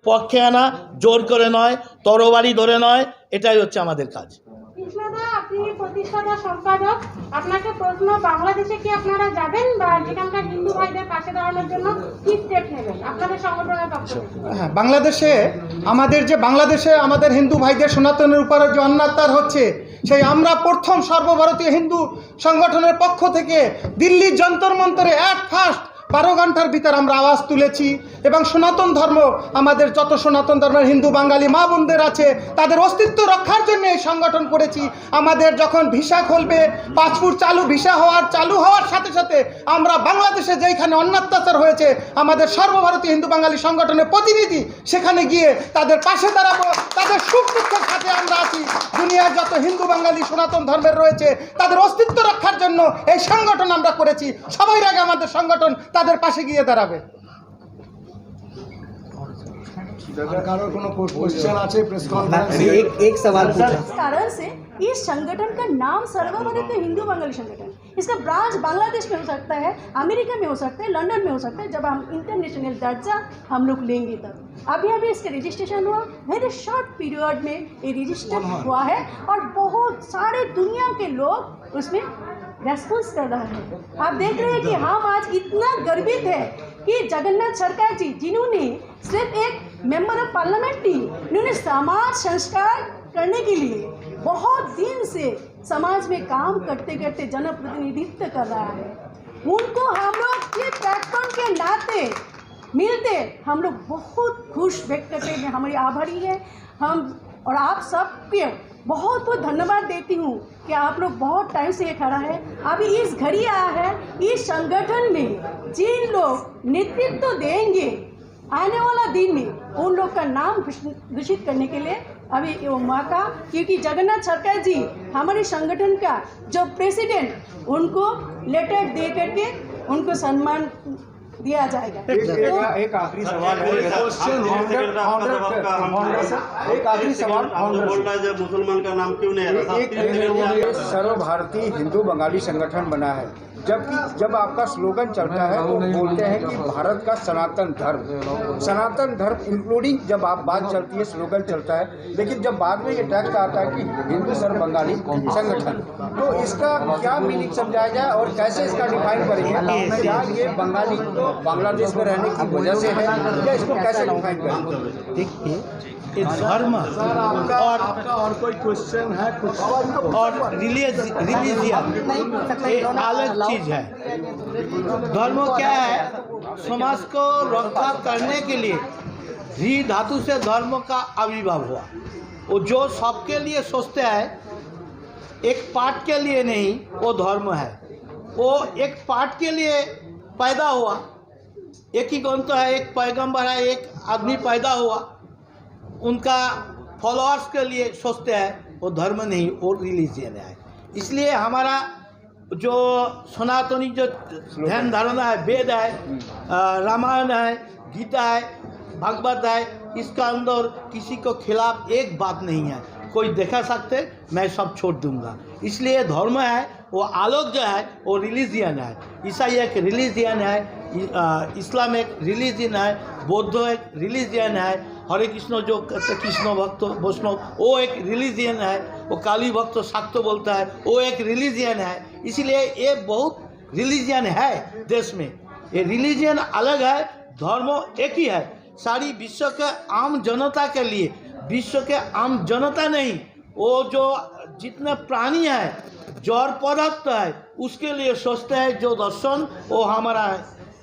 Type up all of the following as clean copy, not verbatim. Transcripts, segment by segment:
পক্ষে আনা, জোর করে নয়, তরবারি ধরে নয়, এটাই হচ্ছে আমাদের কাজ। কৃষ্ণদা, আপনি প্রতিষ্ঠাতা সম্পাদক, আপনাকে প্রশ্ন, বাংলাদেশে কি আপনারা যাবেন বা যেখানকার হিন্দু ভাইদের পাশে দাঁড়ানোর জন্য কি স্টেপ নেবেন আপনাদের সংগঠনের পক্ষ থেকে? হ্যাঁ, বাংলাদেশে আমাদের হিন্দু ভাইদের সনাতনের উপরে যে অত্যাচার হচ্ছে, সেই আমরা প্রথম সর্বভারতীয় হিন্দু সংগঠনের পক্ষ থেকে দিল্লির যন্তর মন্তরে এক ফার্স্ট 12 ঘন্টার ভিতর আমরা আওয়াজ তুলেছি এবং সনাতন ধর্ম, আমাদের যত সনাতন ধর্মের হিন্দু বাঙালি মা বোনদের আছে, তাদের অস্তিত্ব রক্ষার জন্য এই সংগঠন করেছি। আমাদের যখন ভিসা খুলবে, পাসপোর্ট ভিসা চালু হওয়ার সাথে সাথে আমরা বাংলাদেশে যেখানে অত্যাচার হয়েছে, আমাদের সর্বভারতীয় হিন্দু বাঙালি সংগঠনের প্রতিনিধি সেখানে গিয়ে তাদের পাশে দাঁড়াবো, তাদের সুখ দুঃখের সাথে আমরা আছি। দুনিয়ার যত হিন্দু বাঙালি সনাতন ধর্মের রয়েছে, তাদের অস্তিত্ব রক্ষার জন্য এই সংগঠন আমরা করেছি। সবাই আগে আমাদের সংগঠন তাদের পাশে গিয়ে দাঁড়াবে। एक सवाल पूछा। इस कारण से इस संगठन का नाम सर्वभारतीय हिंदू बंगाली संगठन, इसका ब्रांच बांग्लादेश में हो सकता है, अमेरिका में हो सकता है, लंदन में हो सकता है। जब हम इंटरनेशनल दर्जा हम लोग लेंगे तब अभी इसका रजिस्ट्रेशन हुआ, वेरी शॉर्ट पीरियड में ये रजिस्टर हुआ है और बहुत सारे दुनिया के लोग उसमें रेस्पॉन्स कर रहा है। आप देख रहे हैं कि हम आज इतना गर्वित है कि जगन्नाथ सरकार जी, जिन्होंने सिर्फ एक मेंबर ऑफ पार्लियामेंट नहीं, उन्होंने समाज संस्कार करने के लिए बहुत दिन से समाज में काम करते करते जनप्रतिनिधित्व कर रहा है। उनको हम लोग के प्लेटफॉर्म के नाते मिलते हम लोग बहुत खुश व्यक्त करते हैं, हमारी आभारी है हम। और आप सबके बहुत बहुत धन्यवाद देती हूँ कि आप लोग बहुत टाइम से ये खड़ा है। अभी इस घड़ी आया है, इस संगठन में जिन लोग नेतृत्व देंगे आने वाला दिन में, उन लोग का नाम घोषित करने के लिए अभी वो मौका, क्योंकि जगन्नाथ सरकार जी हमारे संगठन का जो प्रेसिडेंट, उनको लेटर दे करके उनको सम्मान दिया जाएगा। एक आखिरी सवाल है, एक आखिरी सवाल बोल रहा है मुसलमान का नाम क्यों नहीं है? सर्वभारतीय हिंदू बंगाली संगठन बना है, जबकि जब आपका स्लोगन चलता है तो बोलते हैं कि भारत का सनातन धर्म इंक्लूडिंग जब आप बात चलती है, स्लोगन चलता है, लेकिन जब बाद में ये टेक्स्ट आता है कि हिंदू सर्व बंगाली संगठन, तो इसका क्या मीनिंग समझाया जाए और कैसे इसका डिफाइन करेंगे? क्या ये बंगाली तो बांग्लादेश में रहने की वजह से है या इसको कैसे डिफाइन करेंगे? देखिए, धर्म और कोई क्वेश्चन है कुछ और रिलीजियन एक अलग चीज है। धर्म क्या है? समाज को रक्षा करने के लिए री धातु से धर्म का आविर्भाव हुआ। वो जो सबके लिए सोचते हैं, एक पार्ट के लिए नहीं, वो धर्म है। वो एक पार्ट के लिए पैदा हुआ, एक ही ग्रंथ है, एक पैगंबर है, एक आदमी पैदा हुआ, उनका फॉलोअर्स के लिए सोचते हैं, वो धर्म नहीं, वो रिलीजियन है। इसलिए हमारा जो सनातनी जो ध्यान धारणा है, वेद है, रामायण है, गीता है, भागवत है, इसका अंदर किसी को खिलाफ एक बात नहीं है। कोई देखा सकते, मैं सब छोड़ दूंगा। इसलिए धर्म है, वो आलोक जो है वो रिलीजियन है। ईसाई एक रिलीजियन है, इस्लाम एक रिलीजियन है, बौद्ध एक रिलीजियन है, हरे कृष्ण जो कृष्ण भक्त वैष्णव वो एक रिलीजियन है, वो काली भक्त शाक्त बोलता है, वो एक रिलीजियन है। इसलिए ये बहुत रिलीजियन है देश में। ये रिलीजियन अलग है, धर्म एक ही है। सारी विश्व के आम जनता के लिए, विश्व के आम जनता नहीं, वो जो जितने प्राणी है, जड़ पदार्थ है, उसके लिए सोचते हैं जो दर्शन, वो हमारा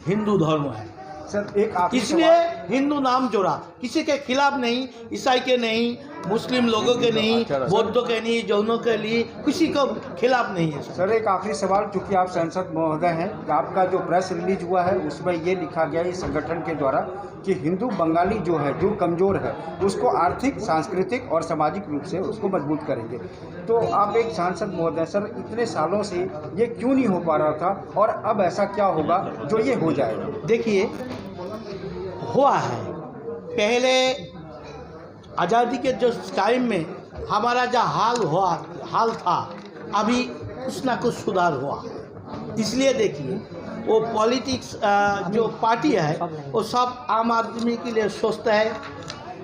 हिंदू धर्म है। सर, एक इसलिए हिंदू नाम जोड़ा, किसी के खिलाफ नहीं, ईसाई के नहीं, मुस्लिम लोगों के नहीं, बौद्धों के नहीं, जैनों के लिए किसी को खिलाफ नहीं है। सर, एक आखिरी सवाल, चूँकि आप सांसद महोदय हैं, आपका जो प्रेस रिलीज हुआ है उसमें ये लिखा गया इस संगठन के द्वारा कि हिंदू बंगाली जो है, जो कमज़ोर है, उसको आर्थिक, सांस्कृतिक और सामाजिक रूप से उसको मजबूत करेंगे। तो आप एक सांसद महोदय, सर इतने सालों से ये क्यों नहीं हो पा रहा था और अब ऐसा क्या होगा जो ये हो जाएगा? देखिए, हुआ है पहले आज़ादी के जो टाइम में हमारा जो हाल था, अभी कुछ ना कुछ सुधार हुआ। इसलिए देखिए, वो पॉलिटिक्स जो पार्टी है, वो सब आम आदमी के लिए सोचता है,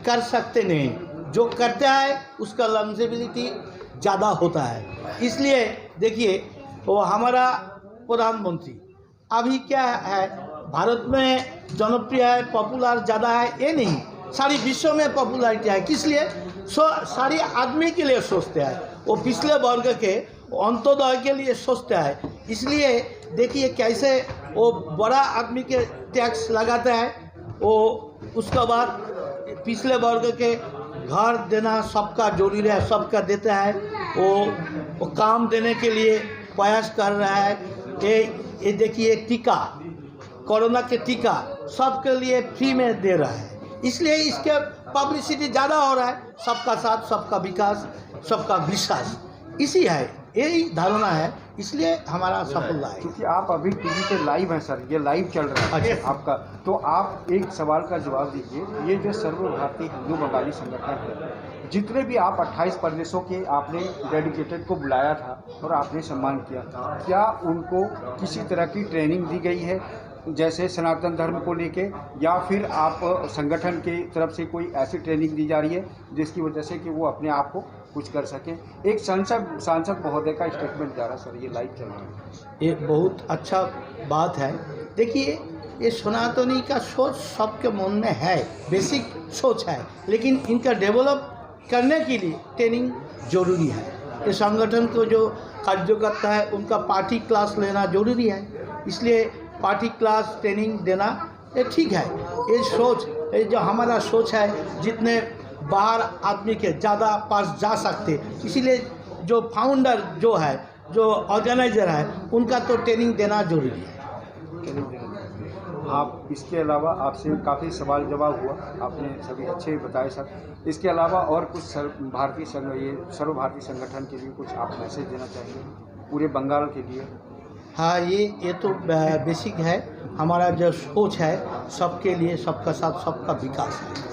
कर सकते नहीं, जो करता है उसका लॉन्जेबिलिटी ज़्यादा होता है। इसलिए देखिए वो हमारा प्रधानमंत्री अभी क्या है, भारत में जनप्रिय है, पॉपुलर ज़्यादा है ये नहीं, सारी विश्व में पॉपुलरिटी है। किस लिए? सारी आदमी के लिए सोचते हैं, वो पिछले वर्ग के अंत्योदय के लिए सोचता है। इसलिए देखिए कैसे वो बड़ा आदमी के टैक्स लगाता है, वो उसके बाद पिछले वर्ग के घर देना सबका जरूरी है, सबका देता है। वो काम देने के लिए प्रयास कर रहा है। ये देखिए टीका, कोरोना के टीका सबके लिए फ्री में दे रहा है, इसलिए इसके पब्लिसिटी ज़्यादा हो रहा है। सबका साथ, सबका विकास, सबका विश्वास, इसी है, यही धारणा है, इसलिए हमारा सफलता है। क्योंकि आप अभी टीवी पे लाइव हैं सर, ये लाइव चल रहा है अच्छा। आपका, तो आप एक सवाल का जवाब दीजिए। ये जो सर्वभारतीय हिंदू बंगाली संगठन है, जितने भी आप 28 प्रदेशों के आपने डेडिकेटेड को बुलाया था और आपने सम्मान किया था, क्या उनको किसी तरह की ट्रेनिंग दी गई है जैसे सनातन धर्म को लेके, या फिर आप संगठन की तरफ से कोई ऐसी ट्रेनिंग दी जा रही है जिसकी वजह से कि वो अपने आप को कुछ कर सकें? एक सांसद महोदय का स्टेटमेंट जा रहा है सर, ये लाइव चल रहा है। ये बहुत अच्छा बात है। देखिए ये सनातनी का सोच सबके मन में है, बेसिक सोच है, लेकिन इनका डेवलप करने के लिए ट्रेनिंग जरूरी है। ये संगठन को जो कार्यकर्ता है उनका पार्टी क्लास लेना जरूरी है, इसलिए पार्टी क्लास ट्रेनिंग देना ये ठीक है। ये सोच, ये जो हमारा सोच है, जितने बाहर आदमी के ज़्यादा पास जा सकते, इसीलिए जो फाउंडर जो है, जो ऑर्गेनाइजर है, उनका तो ट्रेनिंग देना जरूरी है। आप इसके अलावा आपसे काफ़ी सवाल जवाब हुआ, आपने सभी अच्छे बताए सर। इसके अलावा और कुछ भारतीय सर्वभारतीय संगठन के लिए कुछ आप मैसेज देना चाहेंगे पूरे बंगाल के लिए? हाँ, ये तो बेसिक है, हमारा जो सोच है सबके लिए, सबका साथ, सबका विकास है,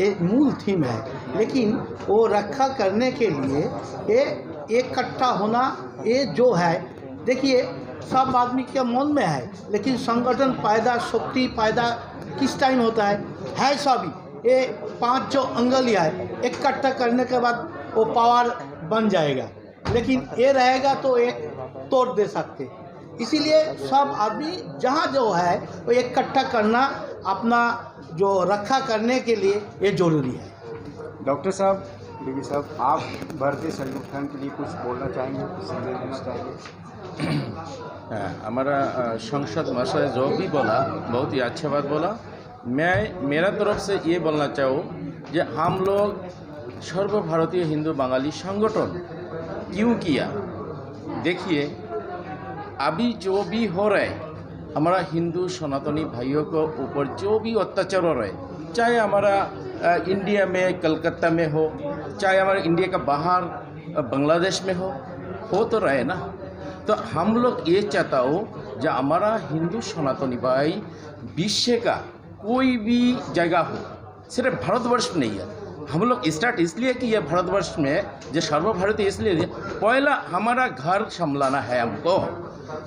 ये मूल थीम है। लेकिन वो रक्षा करने के लिए ये इकट्ठा होना, ये जो है देखिए सब आदमी के मन में है, लेकिन संगठन पैदा, शक्ति पैदा किस टाइम होता है सभी ये 5 जो अंगलियाँ है इकट्ठा करने के बाद वो पावर बन जाएगा, लेकिन ये रहेगा तो एक तोड़ दे सकते। इसीलिए सब आदमी जहाँ जो है वो इकट्ठा करना, अपना जो रक्षा करने के लिए ये जरूरी है। डॉक्टर साहब, बीबी साहब, आप भारतीय संगठन के लिए कुछ बोलना चाहेंगे, कुछ संदेश देना चाहेंगे? हमारा संसद महाशय जो भी बोला बहुत ही अच्छा बात बोला। मैं मेरा तरफ से ये बोलना चाहूँ कि हम लोग सर्वभारतीय हिंदू बंगाली संगठन क्यों किया। देखिए अभी जो भी हो रहा है, हमारा हिंदू सनातनी भाइयों को ऊपर जो भी अत्याचार हो रहा है, चाहे हमारा इंडिया में कलकत्ता में हो, चाहे हमारा इंडिया का बाहर बांग्लादेश में हो तो रहे ना। तो हम लोग ये चाहता हो जो हमारा हिंदू सनातनी भाई विश्व का कोई भी जगह हो, सिर्फ भारतवर्ष में नहीं है। हम लोग स्टार्ट इसलिए कि ये भारतवर्ष में जो सर्वभारतीय, इसलिए पहला हमारा घर संभालना है हमको।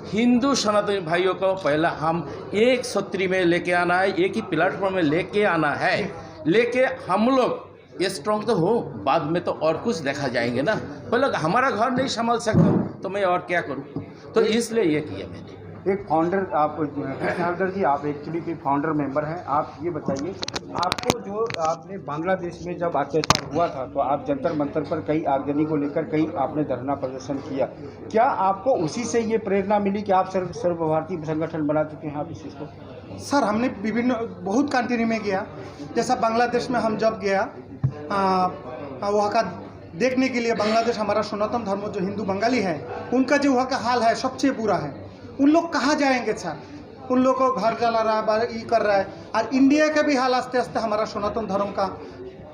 हिंदू सनातनी भाइयों को पहला हम एक छतरी में लेके आना है, एक ही प्लेटफॉर्म में लेके आना है, लेके हम लोग स्ट्रॉन्ग तो हो, बाद में तो और कुछ देखा जाएंगे ना। पहले हमारा घर नहीं संभाल सकता तो मैं और क्या करूं, तो इसलिए ये किया मैंने। एक फाउंडर आप कृष्ण जी, आप एक्चुअली के फाउंडर मेंबर हैं। आप ये बताइए, आपको जो आपने बांग्लादेश में जब अत्याचार हुआ था तो आप जंतर मंतर पर कई आगजनी को लेकर कई आपने धरना प्रदर्शन किया, क्या आपको उसी से ये प्रेरणा मिली कि आप सर्वभारतीय संगठन बना चुके हैं आप इस चीज़ को? सर, हमने बहुत कंट्री में गया, जैसा बांग्लादेश में हम जब गया वहाँ का देखने के लिए, बांग्लादेश हमारा सनातन धर्म जो हिंदू बंगाली है उनका जो वहाँ का हाल है सबसे बुरा है। उन लोग कहाँ जाएंगे सर, उन लोगों को घर जला रहा है, ये कर रहा है। और इंडिया का भी हाल आस्ते आस्ते हमारा सनातन धर्म का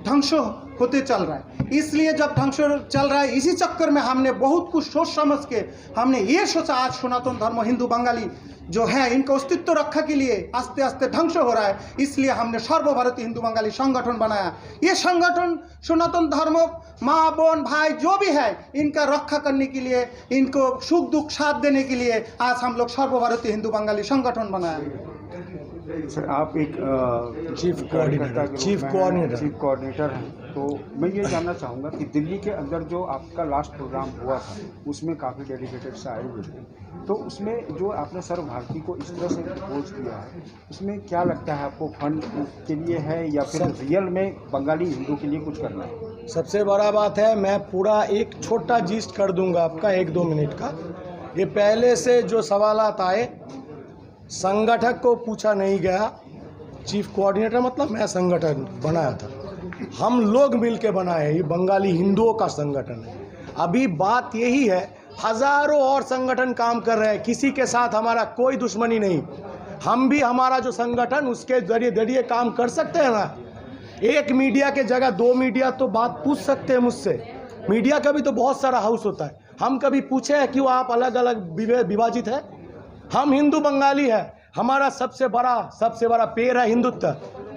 ध्वंस होते चल रहा है। इसलिए जब ध्वंस चल रहा है, इसी चक्कर में हमने बहुत कुछ सोच समझ के हमने ये सोचा आज सनातन धर्म हिंदू बंगाली जो है इनका अस्तित्व रक्षा के लिए आस्ते आस्ते ध्वंस हो रहा है, इसलिए हमने सर्वभारतीय हिंदू बंगाली संगठन बनाया। ये संगठन सनातन धर्म माँ बहन भाई जो भी है इनका रक्षा करने के लिए, इनको सुख दुख साथ देने के लिए आज हम लोग सर्वभारतीय हिंदू बंगाली संगठन बनाया। सर आप एक चीफ कोऑर्डिनेटर चीफ कोऑर्डिनेटर हैं, तो मैं ये जानना चाहूँगा कि दिल्ली के अंदर जो आपका लास्ट प्रोग्राम हुआ था उसमें काफ़ी डेलीगेटेड्स आए हुए थे, तो उसमें जो आपने सर्वभारती को इस तरह से प्रपोज किया है, उसमें क्या लगता है आपको फंड के लिए है या फिर रियल में बंगाली हिंदू के लिए कुछ करना है? सबसे बड़ा बात है, मैं पूरा एक छोटा जिस्ट कर दूंगा आपका 1-2 मिनट का। ये पहले से जो सवालात आए संगठक को पूछा नहीं गया। चीफ कोऑर्डिनेटर मतलब मैं संगठन बनाया था, हम लोग मिल के बनाए, ये बंगाली हिंदुओं का संगठन है। अभी बात यही है, हज़ारों और संगठन काम कर रहे हैं, किसी के साथ हमारा कोई दुश्मनी नहीं। हम भी हमारा जो संगठन उसके जरिए काम कर सकते हैं ना। एक मीडिया के जगह 2 मीडिया तो बात पूछ सकते हैं मुझसे। मीडिया का भी तो बहुत सारा हाउस होता है, हम कभी पूछे हैं क्यों आप अलग अलग विभाजित है? हम हिंदू बंगाली है, हमारा सबसे बड़ा पेड़ है हिंदुत्व,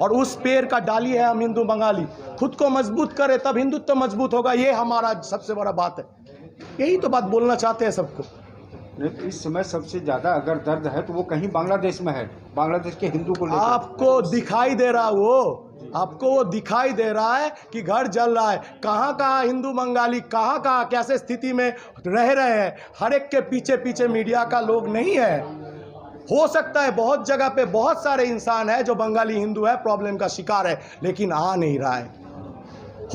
और उस पेड़ का डाली है हम हिंदू बंगाली। खुद को मजबूत करे तब हिंदुत्व मजबूत होगा, ये हमारा सबसे बड़ा बात है। यही तो बात बोलना चाहते हैं सबको। इस समय सबसे ज़्यादा अगर दर्द है तो वो कहीं बांग्लादेश में है, बांग्लादेश के हिंदू को लेकर। आपको दिखाई दे रहा आपको वो दिखाई दे रहा है कि घर जल रहा है। कहाँ हिंदू बंगाली कहाँ कैसे स्थिति में रह रहे हैं। हर एक के पीछे मीडिया का लोग नहीं है। हो सकता है बहुत जगह पे बहुत सारे इंसान है जो बंगाली हिंदू है, प्रॉब्लम का शिकार है, लेकिन आ नहीं रहा है।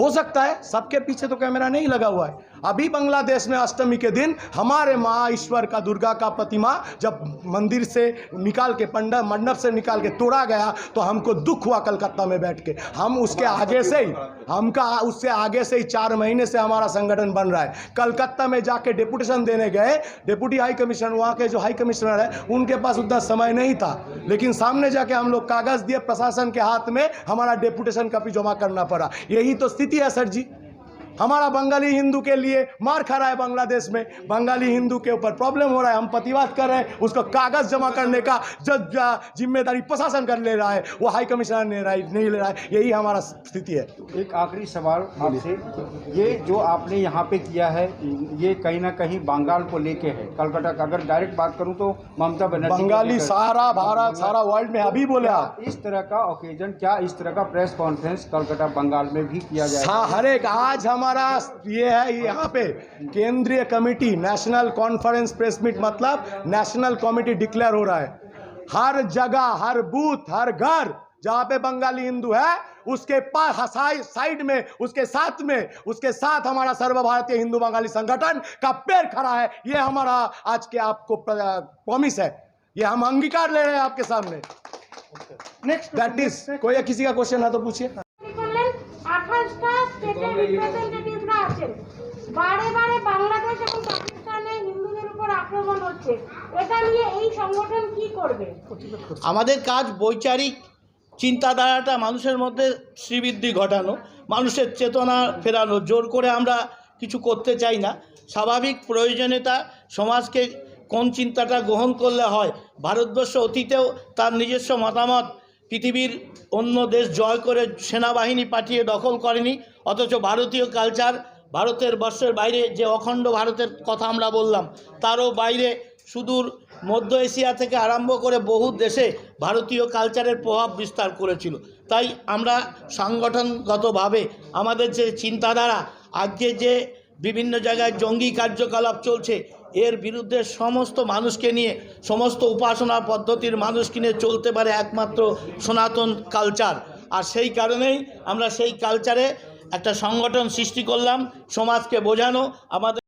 हो सकता है सबके पीछे तो कैमरा नहीं लगा हुआ है। अभी बांग्लादेश में अष्टमी के दिन हमारे माँ ईश्वर का, दुर्गा का प्रतिमा जब मंदिर से निकाल के, मंडप से निकाल के तोड़ा गया तो हमको दुख हुआ कलकत्ता में बैठ के। हम उसके आगे से ही उससे आगे से ही 4 महीने से हमारा संगठन बन रहा है। कलकत्ता में जाके डेपुटेशन देने गए, डेप्यूटी हाई कमिश्नर, वहाँ के जो हाई कमिश्नर है उनके पास उतना समय नहीं था, लेकिन सामने जाके हम लोग कागज़ दिए, प्रशासन के हाथ में हमारा डेपुटेशन कॉपी जमा करना पड़ा। यही तो स्थिति है सर जी। हमारा बंगाली हिंदू के लिए मार खा रहा है बांग्लादेश में, बंगाली हिंदू के ऊपर प्रॉब्लम हो रहा है, हम प्रतिवाद कर रहे हैं, उसको कागज़ जमा करने का जिम्मेदारी प्रशासन कर ले रहा है, वो हाई कमिश्नर नहीं ले रहा है। यही हमारा स्थिति है। एक आखिरी सवाल आपसे, ये जो आपने यहाँ पे किया है ये कहीं ना कहीं बंगाल को लेके है, कलकत्ता का। अगर डायरेक्ट बात करूँ तो ममता बनर्जी बंगाली सारा भारत, सारा वर्ल्ड में अभी बोले आप। इस तरह का ओकेजन, क्या इस तरह का प्रेस कॉन्फ्रेंस कलकत्ता बंगाल में भी किया जाए? हर एक आज हमारा ये है, यहाँ पे केंद्रीय committee, national conference press meet, मतलब नेशनल कमेटी डिक्लेयर हो रहा है। हर जगह, हर बूथ, हर घर जहाँ पे बंगाली हिंदू है उसके पास साइड में, उसके साथ हमारा सर्वभारतीय हिंदू बंगाली संगठन का पैर खड़ा है। ये हमारा आज के आपको प्रॉमिस है, ये हम अंगीकार ले रहे हैं आपके सामने। नेक्स्ट दैट इज, कोई किसी का क्वेश्चन है तो पूछिए। 28টা স্টেটের রিপ্রেজেন্টেটিভরা আছেন, বারে বাংলাদেশ এবং পাকিস্তানে হিন্দুদের উপর আক্রমণ হচ্ছে, এটা নিয়ে এই সংগঠন কি করবে? আমাদের কাজ বৈচারিক চিন্তাধারাটা মানুষের মধ্যে শ্রীবৃদ্ধি ঘটানো, মানুষের চেতনা ফেরানো। জোর করে আমরা কিছু করতে চাই না। স্বাভাবিক প্রয়োজনীয়তা, সমাজকে কোন চিন্তাটা গ্রহণ করলে হয়। ভারতবর্ষ অতীতেও তার নিজস্ব মতামত পৃথিবীর অন্য দেশ জয় করে সেনাবাহিনী পাঠিয়ে দখল করেনি, অথচ ভারতীয় কালচার, ভারতের বর্ষের বাইরে যে অখণ্ড ভারতের কথা আমরা বললাম, তারও বাইরে সুদূর মধ্য এশিয়া থেকে আরম্ভ করে বহু দেশে ভারতীয় কালচারের প্রভাব বিস্তার করেছিল। তাই আমরা সংগঠনগতভাবে আমাদের যে চিন্তাধারা, আজকে যে বিভিন্ন জায়গায় জঙ্গি কার্যকলাপ চলছে, এর বিরুদ্ধে সমস্ত মানুষকে নিয়ে, সমস্ত উপাসনা পদ্ধতির মানুষকে নিয়ে চলতে পারে একমাত্র সনাতন কালচার। আর সেই কারণেই আমরা সেই কালচারে একটা সংগঠন সৃষ্টি করলাম, সমাজকে বোঝানো। আমাদের